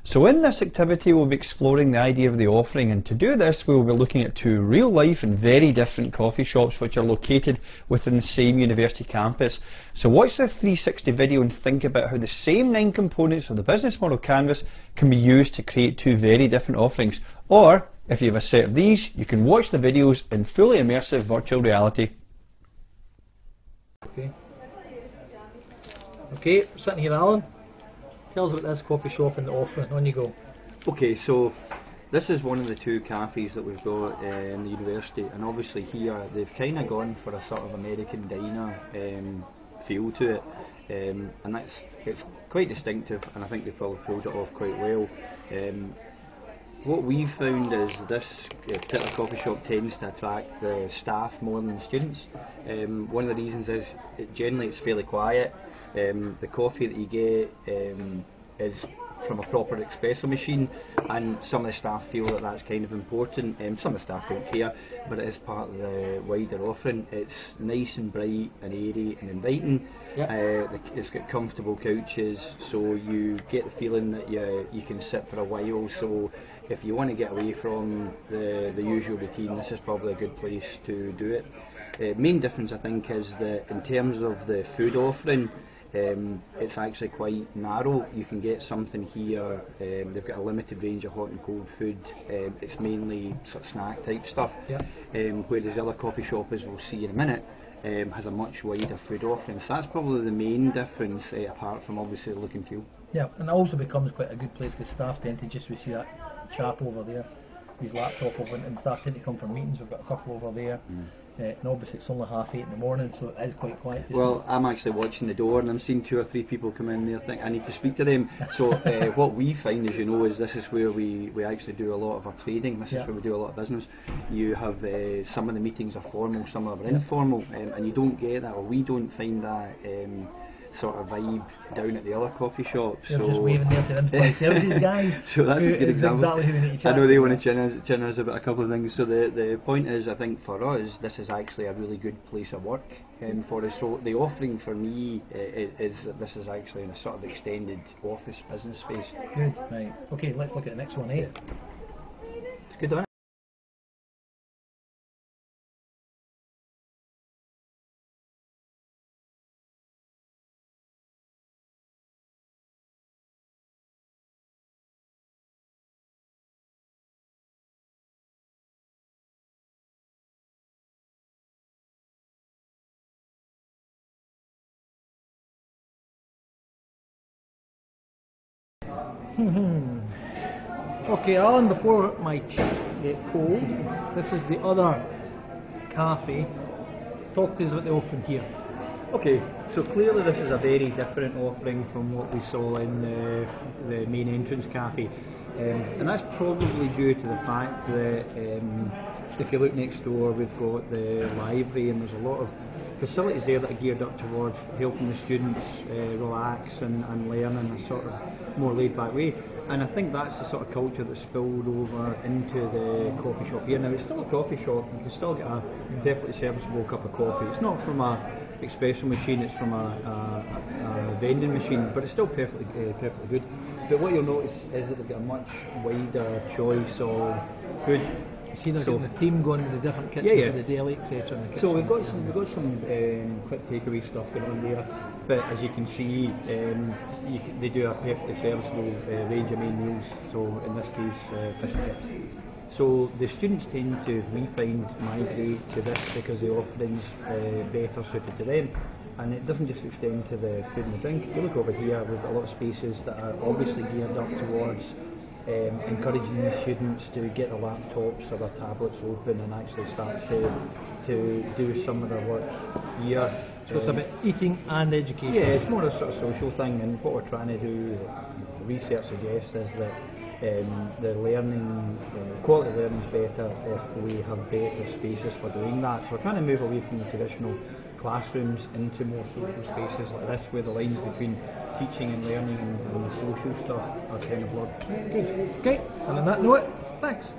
So in this activity we'll be exploring the idea of the offering, and to do this we will be looking at two real life and very different coffee shops which are located within the same university campus. So watch the 360 video and think about how the same 9 components of the business model canvas can be used to create two very different offerings. Or if you have a set of these, you can watch the videos in fully immersive virtual reality. Okay, sitting here, Alan. Tell us about this coffee shop and the offering. On you go. Okay, so this is one of the two cafes that we've got in the university, and obviously here they've kind of gone for a sort of American diner feel to it, and it's quite distinctive, and I think they've probably pulled it off quite well. What we've found is this particular coffee shop tends to attract the staff more than the students. One of the reasons is generally it's fairly quiet. The coffee that you get is from a proper espresso machine, and some of the staff feel that that's kind of important. Some of the staff don't care, but it is part of the wider offering. It's nice and bright and airy and inviting. It's got comfortable couches, so you get the feeling that you can sit for a while. So if you want to get away from the usual routine, this is probably a good place to do it. Main difference I think is that in terms of the food offering, it's actually quite narrow. You can get something here. They've got a limited range of hot and cold food. It's mainly sort of snack type stuff. Whereas other coffee shop, as we'll see in a minute, has a much wider food offering. So that's probably the main difference, apart from obviously the look and feel. Yeah, and it also becomes quite a good place because staff tend to just, we see that chap over there, his laptop over, and staff tend to come for meetings. We've got a couple over there. And obviously it's only 8:30 in the morning, so it is quite quiet. Well, I'm actually watching the door and I'm seeing 2 or 3 people come in there think I need to speak to them. So what we find, as you know, is this is where we actually do a lot of our trading. This is where we do a lot of business. You have some of the meetings are formal, some of them are informal, and you don't get that, or we don't find that sort of vibe down at the other coffee shops. They're just waving there to enterprise services guys. So that's a good example. Exactly who we need to chat I know they to. want to chin us about a couple of things. So the point is, I think for us, this is actually a really good place of work for us. So the offering for me is that this is actually in a sort of extended office business space. Good, right. Okay, let's look at the next one, eh? It's good, isn't it? Okay, Alan, before my chips get cold, this is the other cafe. Talk to us about the offering here. Okay, so clearly this is a very different offering from what we saw in the main entrance cafe. And that's probably due to the fact that if you look next door, we've got the library, and there's a lot of facilities there that are geared up towards helping the students relax and learn in a sort of more laid back way. And I think that's the sort of culture that's spilled over into the coffee shop here. Now it's still a coffee shop, you can still get a perfectly serviceable cup of coffee. It's not from a espresso machine, it's from a vending machine, but it's still perfectly good. But what you'll notice is that they've got a much wider choice of food. See, they're getting the theme going with the different kitchens for the deli, etc. So we've got some quick takeaway stuff going on there. But as you can see, they do a perfectly serviceable range of main meals. So in this case, fish and chips. So the students tend to, we find, migrate to this because the offering's better suited to them. And it doesn't just extend to the food and the drink. If you look over here, we've got a lot of spaces that are obviously geared up towards encouraging the students to get their laptops or their tablets open and actually start to do some of their work here. So it's about eating and education. Yeah, it's more a sort of social thing, and what we're trying to do, the research suggests, is that the learning, quality of learning is better if we have better spaces for doing that. So we're trying to move away from the traditional classrooms into more social spaces like this, where the lines between teaching and learning and the social stuff are kind of blurred. Good. Okay, and on that note, thanks.